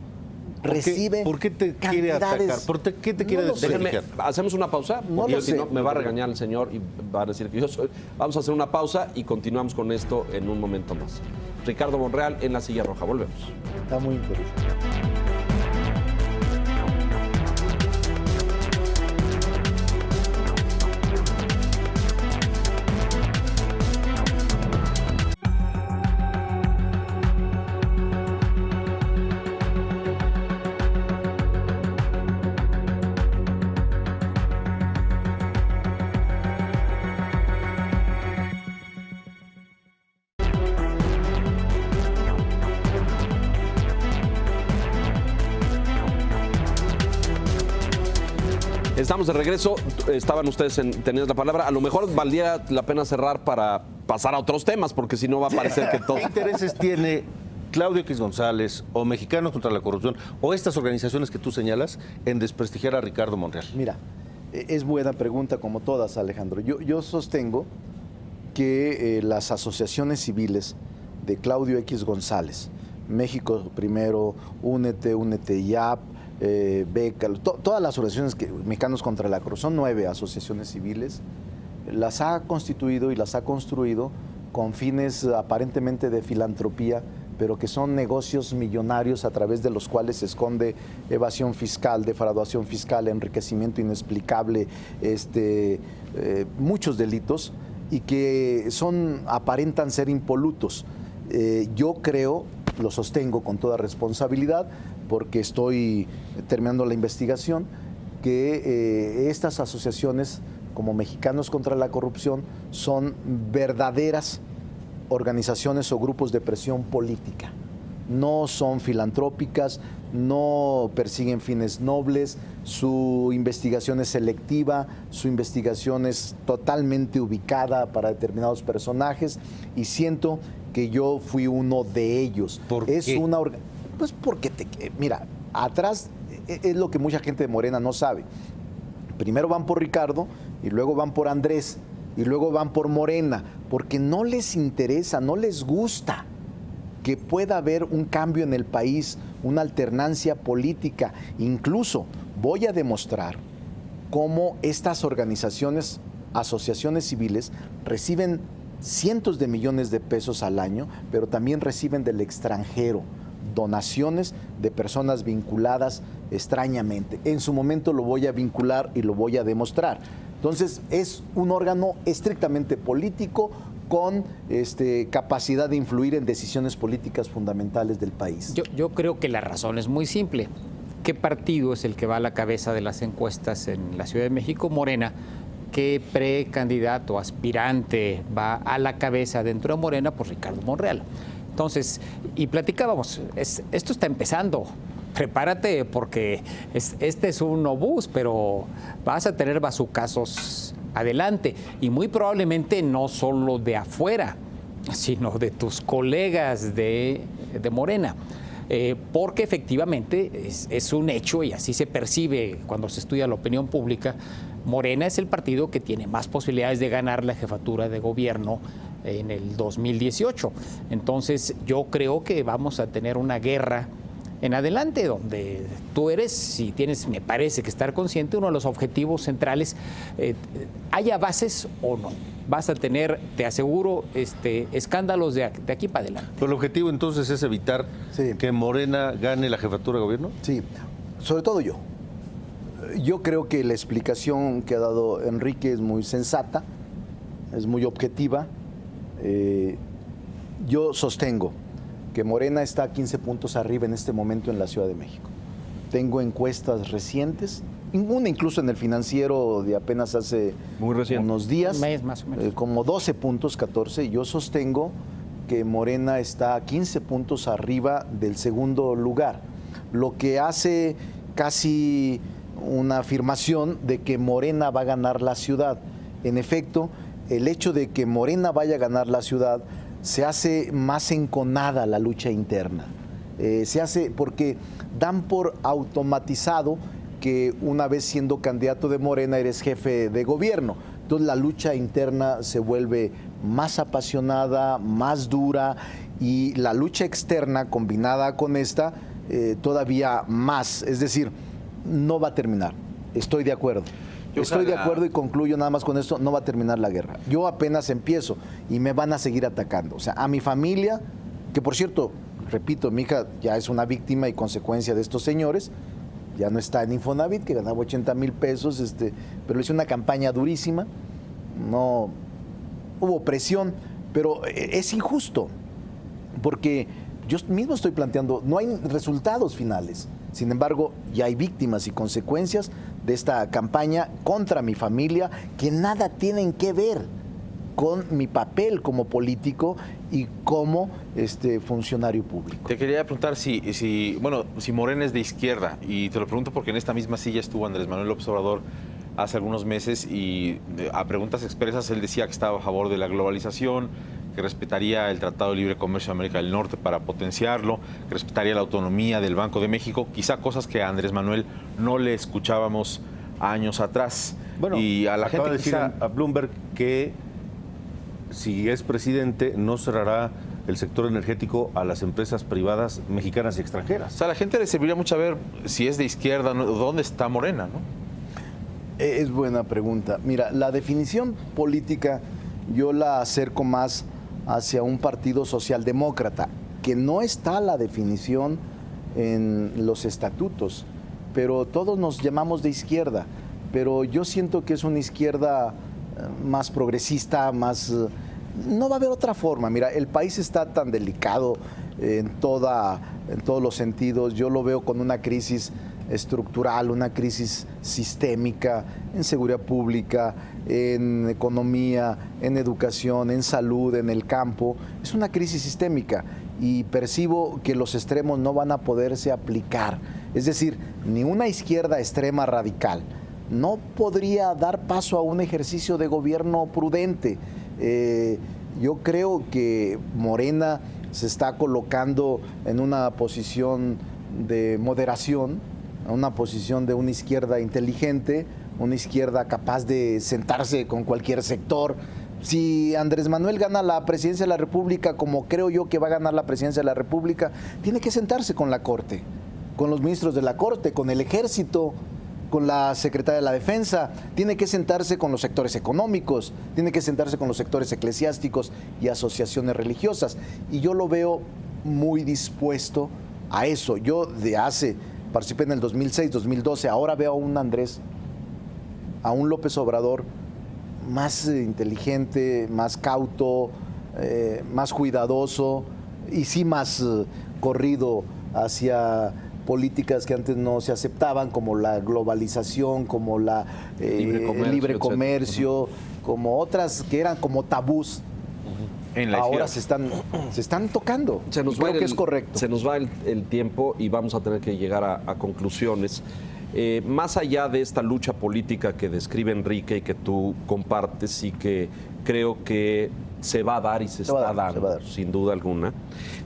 Recibe ¿Por qué te quiere atacar? ¿Por qué te quiere Déjenme, hacemos una pausa, porque si no me va a regañar el señor y va a decir que yo soy. Vamos a hacer una pausa y continuamos con esto en un momento más. Ricardo Monreal en La Silla Roja. Volvemos. Está muy interesante. Estamos de regreso, estaban ustedes teniendo la palabra. A lo mejor valdría la pena cerrar para pasar a otros temas, porque si no va a parecer que todo... ¿Qué intereses tiene Claudio X González o Mexicanos contra la Corrupción o estas organizaciones que tú señalas en desprestigiar a Ricardo Monreal? Mira, es buena pregunta como todas, Alejandro. Yo sostengo que las asociaciones civiles de Claudio X González, México Primero, Únete IAP, Beca, todas las organizaciones mexicanos contra la corrupción, 9 asociaciones civiles, las ha constituido y las ha construido con fines aparentemente de filantropía, pero que son negocios millonarios a través de los cuales se esconde evasión fiscal, defraudación fiscal, enriquecimiento inexplicable, muchos delitos, y que aparentan ser impolutos. Yo creo, lo sostengo con toda responsabilidad, porque estoy terminando la investigación, que estas asociaciones como Mexicanos contra la Corrupción son verdaderas organizaciones o grupos de presión política. No son filantrópicas, no persiguen fines nobles, su investigación es selectiva, su investigación es totalmente ubicada para determinados personajes, y siento que yo fui uno de ellos. ¿Por qué? Pues porque, mira, atrás es lo que mucha gente de Morena no sabe. Primero van por Ricardo y luego van por Andrés y luego van por Morena, porque no les interesa, no les gusta que pueda haber un cambio en el país, una alternancia política. Incluso voy a demostrar cómo estas organizaciones, asociaciones civiles, reciben cientos de millones de pesos al año, pero también reciben del extranjero donaciones de personas vinculadas extrañamente. En su momento lo voy a vincular y lo voy a demostrar. Entonces, es un órgano estrictamente político con capacidad de influir en decisiones políticas fundamentales del país. Yo creo que la razón es muy simple. ¿Qué partido es el que va a la cabeza de las encuestas en la Ciudad de México? Morena. ¿Qué precandidato, aspirante va a la cabeza dentro de Morena? Pues Ricardo Monreal. Entonces, y platicábamos, esto está empezando. Prepárate porque este es un obús, pero vas a tener bazucazos adelante. Y muy probablemente no solo de afuera, sino de tus colegas de Morena. Porque efectivamente es un hecho, y así se percibe cuando se estudia la opinión pública, Morena es el partido que tiene más posibilidades de ganar la jefatura de gobierno en el 2018. Entonces yo creo que vamos a tener una guerra en adelante, donde tú eres, si tienes, me parece que estar consciente, uno de los objetivos centrales, haya bases o no. Vas a tener, te aseguro, escándalos de aquí para adelante. Pero el objetivo entonces es evitar que Morena gane la jefatura de gobierno. Sí, sobre todo yo. Yo creo que la explicación que ha dado Enrique es muy sensata, es muy objetiva. Yo sostengo que Morena está 15 puntos arriba en este momento en la Ciudad de México. Tengo encuestas recientes, una incluso en el Financiero de apenas hace unos días, un mes más o menos, como 12 puntos, 14. Yo sostengo que Morena está 15 puntos arriba del segundo lugar, lo que hace casi una afirmación de que Morena va a ganar la ciudad. En efecto, el hecho de que Morena vaya a ganar la ciudad se hace más enconada la lucha interna. Se hace porque dan por automatizado que una vez siendo candidato de Morena eres jefe de gobierno. Entonces la lucha interna se vuelve más apasionada, más dura, y la lucha externa combinada con esta todavía más. Es decir, no va a terminar. Estoy de acuerdo. Estoy de acuerdo y concluyo nada más con esto, no va a terminar la guerra. Yo apenas empiezo y me van a seguir atacando. O sea, a mi familia, que por cierto, repito, mi hija ya es una víctima y consecuencia de estos señores, ya no está en Infonavit, que ganaba 80,000 pesos, pero hice una campaña durísima, no hubo presión, pero es injusto, porque yo mismo estoy planteando, no hay resultados finales. Sin embargo, ya hay víctimas y consecuencias de esta campaña contra mi familia que nada tienen que ver con mi papel como político y como funcionario público. Te quería preguntar si Morena es de izquierda, y te lo pregunto porque en esta misma silla estuvo Andrés Manuel López Obrador hace algunos meses y a preguntas expresas él decía que estaba a favor de la globalización, que respetaría el Tratado de Libre Comercio de América del Norte para potenciarlo, que respetaría la autonomía del Banco de México, quizá cosas que a Andrés Manuel no le escuchábamos años atrás. Bueno, y a la gente de decir a Bloomberg que si es presidente no cerrará el sector energético a las empresas privadas mexicanas y extranjeras. O sea, a la gente le serviría mucho ver si es de izquierda, dónde está Morena, ¿no? Es buena pregunta. Mira, la definición política yo la acerco más hacia un partido socialdemócrata, que no está la definición en los estatutos, pero todos nos llamamos de izquierda, pero yo siento que es una izquierda más progresista, más... No va a haber otra forma. Mira, el país está tan delicado en todos los sentidos. Yo lo veo con una crisis estructural, una crisis sistémica en seguridad pública, en economía, en educación, en salud, en el campo. Es una crisis sistémica y percibo que los extremos no van a poderse aplicar. Es decir, ni una izquierda extrema radical no podría dar paso a un ejercicio de gobierno prudente. Yo creo que Morena se está colocando en una posición de moderación, en una posición de una izquierda inteligente, una izquierda capaz de sentarse con cualquier sector. Si Andrés Manuel gana la presidencia de la República, como creo yo que va a ganar la presidencia de la República, tiene que sentarse con la Corte, con los ministros de la Corte, con el Ejército, con la Secretaría de la Defensa, tiene que sentarse con los sectores económicos, tiene que sentarse con los sectores eclesiásticos y asociaciones religiosas. Y yo lo veo muy dispuesto a eso. Yo participé en el 2006, 2012, ahora veo a un Andrés, a un López Obrador más inteligente, más cauto, más cuidadoso y sí más corrido hacia políticas que antes no se aceptaban, como la globalización, como el libre comercio, como otras que eran como tabús. Ahora se están tocando. Creo que es correcto. Se nos va el tiempo y vamos a tener que llegar a conclusiones. Más allá de esta lucha política que describe Enrique y que tú compartes y que creo que se va a dar y se está dando, sin duda alguna.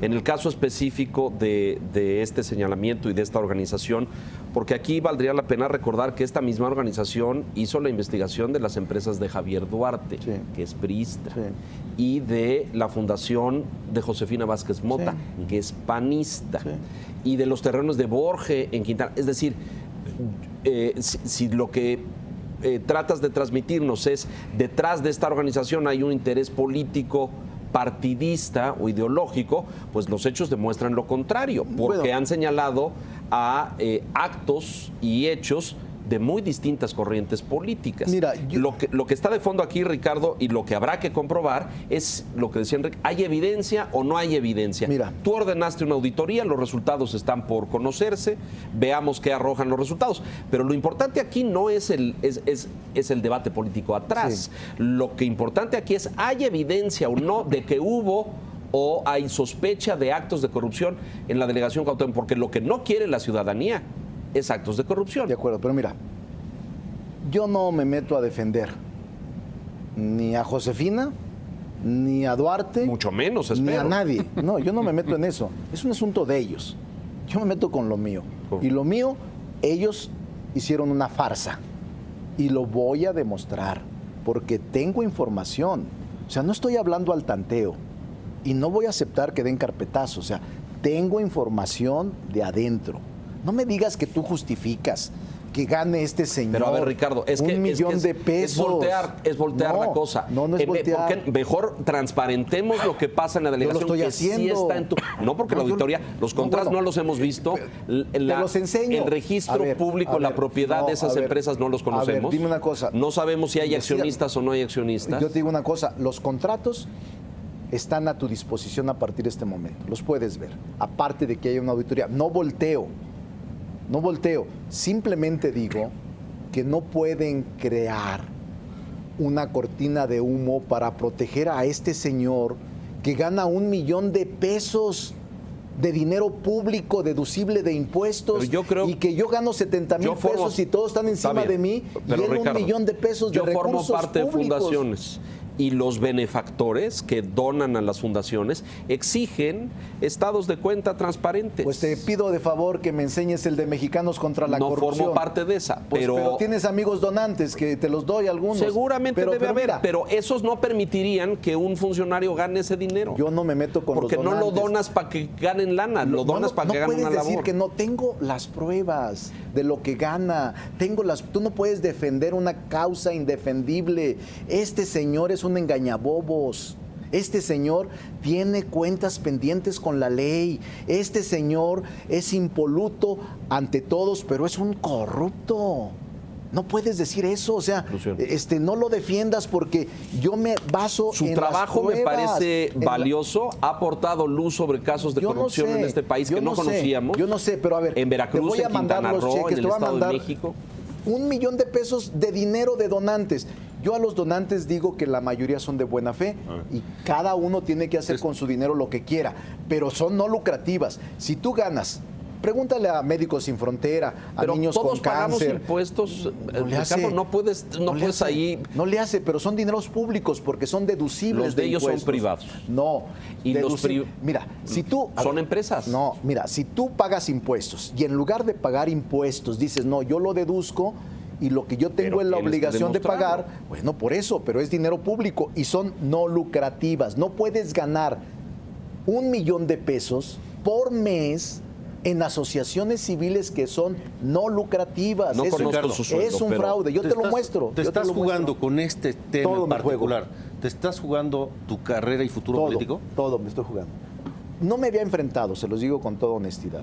En el caso específico de este señalamiento y de esta organización, porque aquí valdría la pena recordar que esta misma organización hizo la investigación de las empresas de Javier Duarte, que es priista, y de la fundación de Josefina Vázquez Mota, que es panista, y de los terrenos de Borge en Quintana. Es decir, si lo que tratas de transmitirnos es detrás de esta organización hay un interés político, partidista o ideológico, pues los hechos demuestran lo contrario, porque han señalado a actos y hechos de muy distintas corrientes políticas. Mira, lo que está de fondo aquí, Ricardo, y lo que habrá que comprobar es lo que decía Enrique, ¿hay evidencia o no hay evidencia? Mira, tú ordenaste una auditoría, los resultados están por conocerse, veamos qué arrojan los resultados, pero lo importante aquí no es el debate político atrás. Lo que importante aquí es, ¿hay evidencia o no de que hubo o hay sospecha de actos de corrupción en la delegación Cuauhtémoc? Porque lo que no quiere la ciudadanía es actos de corrupción. De acuerdo, pero mira, yo no me meto a defender ni a Josefina, ni a Duarte. Mucho menos, espero. Ni a nadie. No, yo no me meto en eso. Es un asunto de ellos. Yo me meto con lo mío. Y lo mío, ellos hicieron una farsa. Y lo voy a demostrar, porque tengo información. O sea, no estoy hablando al tanteo. Y no voy a aceptar que den carpetazo. O sea, tengo información de adentro. No me digas que tú justificas que gane este señor. Pero a ver, Ricardo, es que $1 millón de pesos. Es voltear la cosa. No es voltear. ¿Por qué mejor transparentemos lo que pasa en la delegación? Yo lo estoy haciendo. Sí está en no, porque la auditoría, los contratos no los hemos visto. Te los enseño. El registro público, la propiedad de esas empresas no los conocemos. A ver, dime una cosa. No sabemos si hay accionistas o no hay accionistas. Yo te digo una cosa, los contratos están a tu disposición a partir de este momento. Los puedes ver. Aparte de que haya una auditoría. No volteo. Simplemente digo que no pueden crear una cortina de humo para proteger a este señor que gana $1 millón de pesos de dinero público deducible de impuestos, y que yo gano 70,000 pesos y todos están encima de mí, pero, y él Ricardo, $1 millón de pesos de recursos públicos. Yo formo parte de fundaciones. Y los benefactores que donan a las fundaciones exigen estados de cuenta transparentes. Pues te pido de favor que me enseñes el de Mexicanos contra la Corrupción. No formo parte de esa. Pues, pero tienes amigos donantes que te los doy algunos. Seguramente debe haber, pero esos no permitirían que un funcionario gane ese dinero. Yo no me meto con los donantes. Porque no lo donas para que ganen lana, lo donas para que ganen una labor. No puedes decir que no. Tengo las pruebas de lo que gana. Tú no puedes defender una causa indefendible. Este señor es un engañabobos. Este señor tiene cuentas pendientes con la ley. Este señor es impoluto ante todos, pero es un corrupto. No puedes decir eso, o sea, no lo defiendas porque yo me baso en las pruebas. Su trabajo me parece valioso, ha aportado luz sobre casos de corrupción en este país que no conocíamos. Yo no sé, pero a ver, en Veracruz, en Quintana Roo, en el Estado de México. $1 millón de pesos de dinero de donantes. Yo a los donantes digo que la mayoría son de buena fe y cada uno tiene que hacer con su dinero lo que quiera, pero son no lucrativas. Si tú ganas, pregúntale a Médicos Sin Frontera, a niños con cáncer. Todos pagamos impuestos, Ricardo, no puedes ahí. No le hace, pero son dineros públicos porque son deducibles. Los de ellos impuestos. Son privados. No. Y mira, si tú son empresas. No, mira, si tú pagas impuestos y en lugar de pagar impuestos dices, no, yo lo deduzco, y lo que yo tengo Pero es la tienes que obligación de demostrarlo. pagar, bueno, por eso, pero es dinero público y son no lucrativas. No puedes ganar 1 millón de pesos por mes en asociaciones civiles que son no lucrativas. No conozco su sueldo, es un pero fraude, yo te lo muestro. Te yo estás lo muestro. jugando con este tema Todo en me juego. particular. ¿Te estás jugando tu carrera y futuro político? Todo me estoy jugando. No me había enfrentado, se los digo con toda honestidad,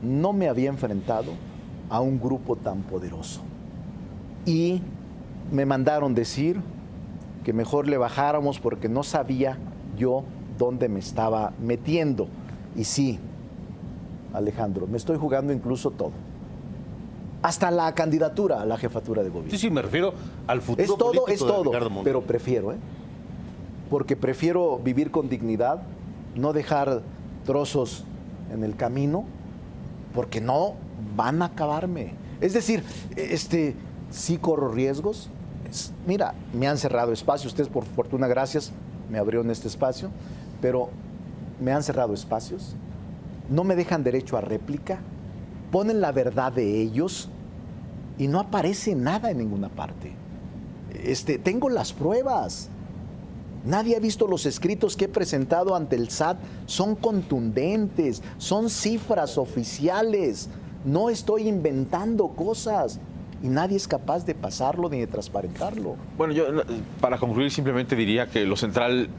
no me había enfrentado a un grupo tan poderoso. Y me mandaron decir que mejor le bajáramos porque no sabía yo dónde me estaba metiendo. Y sí, Alejandro, me estoy jugando incluso todo. Hasta la candidatura a la jefatura de gobierno. Sí, sí, me refiero al futuro Es todo, político es de todo, Ricardo Monreal. pero prefiero, porque prefiero vivir con dignidad, no dejar trozos en el camino, porque no van a acabarme. Es decir, sí corro riesgos. Mira, me han cerrado espacios, ustedes por fortuna, gracias, me abrieron este espacio, pero me han cerrado espacios, no me dejan derecho a réplica, ponen la verdad de ellos y no aparece nada en ninguna parte. Tengo las pruebas. Nadie ha visto los escritos que he presentado ante el SAT. Son contundentes, son cifras oficiales. No estoy inventando cosas y nadie es capaz de pasarlo ni de transparentarlo. Bueno, yo para concluir simplemente diría que lo central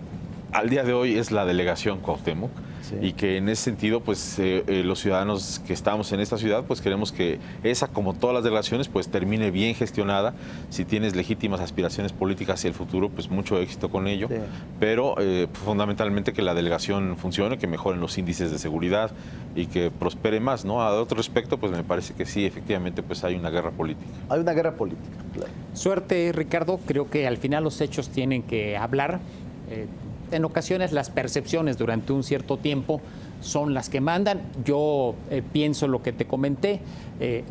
al día de hoy es la delegación Cuauhtémoc. Sí. Y que en ese sentido, pues los ciudadanos que estamos en esta ciudad, pues queremos que esa, como todas las delegaciones, pues termine bien gestionada. Si tienes legítimas aspiraciones políticas hacia el futuro, pues mucho éxito con ello. Sí. Pero fundamentalmente que la delegación funcione, que mejoren los índices de seguridad y que prospere más, ¿no? A otro respecto, pues me parece que sí, efectivamente, pues hay una guerra política. Hay una guerra política, claro. Suerte, Ricardo. Creo que al final los hechos tienen que hablar. En ocasiones las percepciones durante un cierto tiempo son las que mandan. Yo pienso lo que te comenté,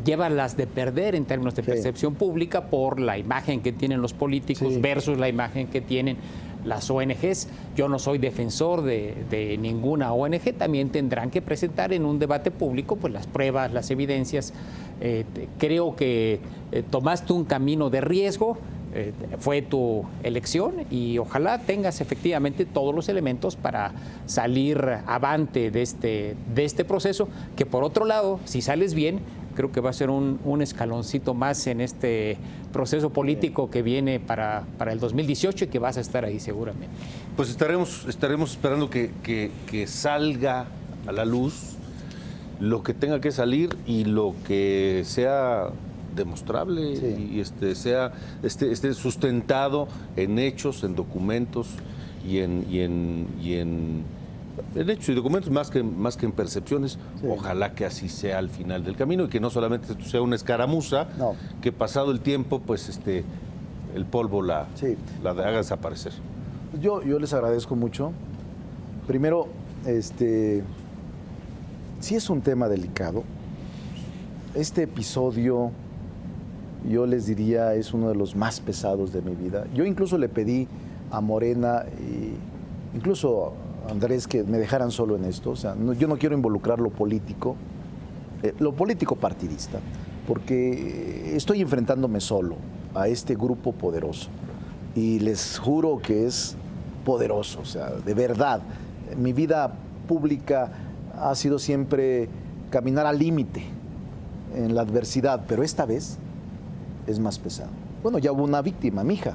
lleva las de perder en términos de percepción pública por la imagen que tienen los políticos versus la imagen que tienen las ONGs. Yo no soy defensor de ninguna ONG, también tendrán que presentar en un debate público pues las pruebas, las evidencias. Creo que tomaste un camino de riesgo. Fue tu elección y ojalá tengas efectivamente todos los elementos para salir avante de este proceso, que por otro lado, si sales bien, creo que va a ser un escaloncito más en este proceso político que viene para el 2018 y que vas a estar ahí seguramente. Pues estaremos esperando que salga a la luz lo que tenga que salir y lo que sea demostrable y esté sustentado en hechos, en documentos y en hechos y documentos más que en percepciones. Ojalá que así sea al final del camino y que no solamente esto sea una escaramuza, que pasado el tiempo pues el polvo la haga desaparecer. Yo les agradezco mucho. Primero, sí es un tema delicado. Este episodio, yo les diría, es uno de los más pesados de mi vida. Yo incluso le pedí a Morena, incluso a Andrés, que me dejaran solo en esto. O sea, yo no quiero involucrar lo político partidista, porque estoy enfrentándome solo a este grupo poderoso. Y les juro que es poderoso, o sea, de verdad. Mi vida pública ha sido siempre caminar al límite en la adversidad, pero esta vez es más pesado. Bueno, ya hubo una víctima, mi hija.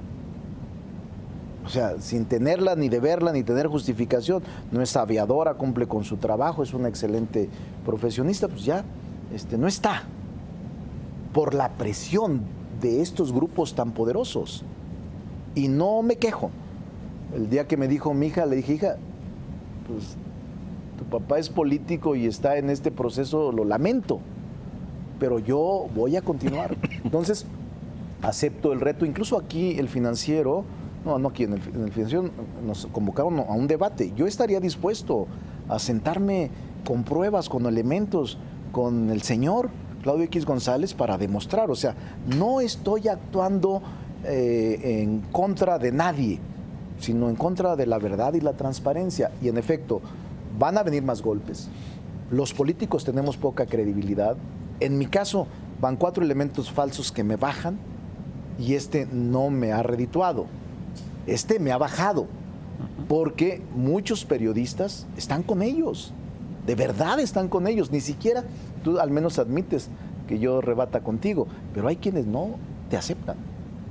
O sea, sin tenerla, ni deberla, ni tener justificación. No es aviadora, cumple con su trabajo, es una excelente profesionista, pues ya no está. Por la presión de estos grupos tan poderosos. Y no me quejo. El día que me dijo mi hija, le dije, hija, pues tu papá es político y está en este proceso, lo lamento, pero yo voy a continuar. Entonces, acepto el reto. Incluso aquí el Financiero, no aquí en el Financiero, nos convocaron a un debate. Yo estaría dispuesto a sentarme con pruebas, con elementos, con el señor Claudio X González para demostrar. O sea, no estoy actuando en contra de nadie, sino en contra de la verdad y la transparencia. Y en efecto, van a venir más golpes. Los políticos tenemos poca credibilidad. En mi caso, van 4 elementos falsos que me bajan y este no me ha redituado. Este me ha bajado, porque muchos periodistas están con ellos, de verdad están con ellos, ni siquiera tú al menos admites que yo rebata contigo, pero hay quienes no te aceptan.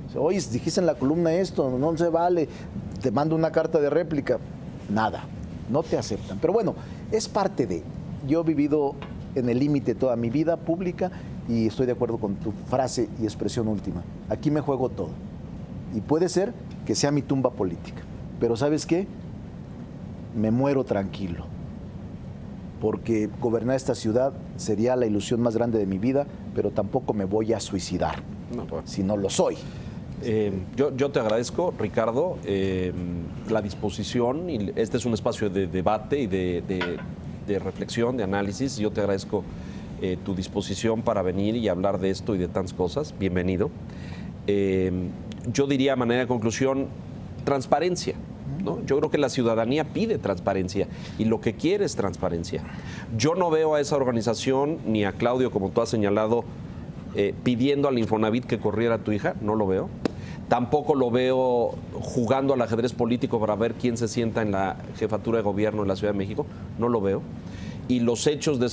O sea, oye, dijiste en la columna esto, no se vale, te mando una carta de réplica, nada, no te aceptan. Pero bueno, es parte de, yo he vivido en el límite toda mi vida pública y estoy de acuerdo con tu frase y expresión última, aquí me juego todo y puede ser que sea mi tumba política, pero ¿sabes qué? Me muero tranquilo, porque gobernar esta ciudad sería la ilusión más grande de mi vida, pero tampoco me voy a suicidar, si no lo soy. Yo te agradezco, Ricardo, la disposición, y este es un espacio de debate y de reflexión, de análisis. Yo te agradezco tu disposición para venir y hablar de esto y de tantas cosas. Bienvenido. Yo diría, a manera de conclusión, transparencia, ¿no? Yo creo que la ciudadanía pide transparencia y lo que quiere es transparencia. Yo no veo a esa organización ni a Claudio, como tú has señalado, pidiendo al Infonavit que corriera a tu hija, no lo veo. Tampoco lo veo jugando al ajedrez político para ver quién se sienta en la jefatura de gobierno en la Ciudad de México, no lo veo. Y los hechos de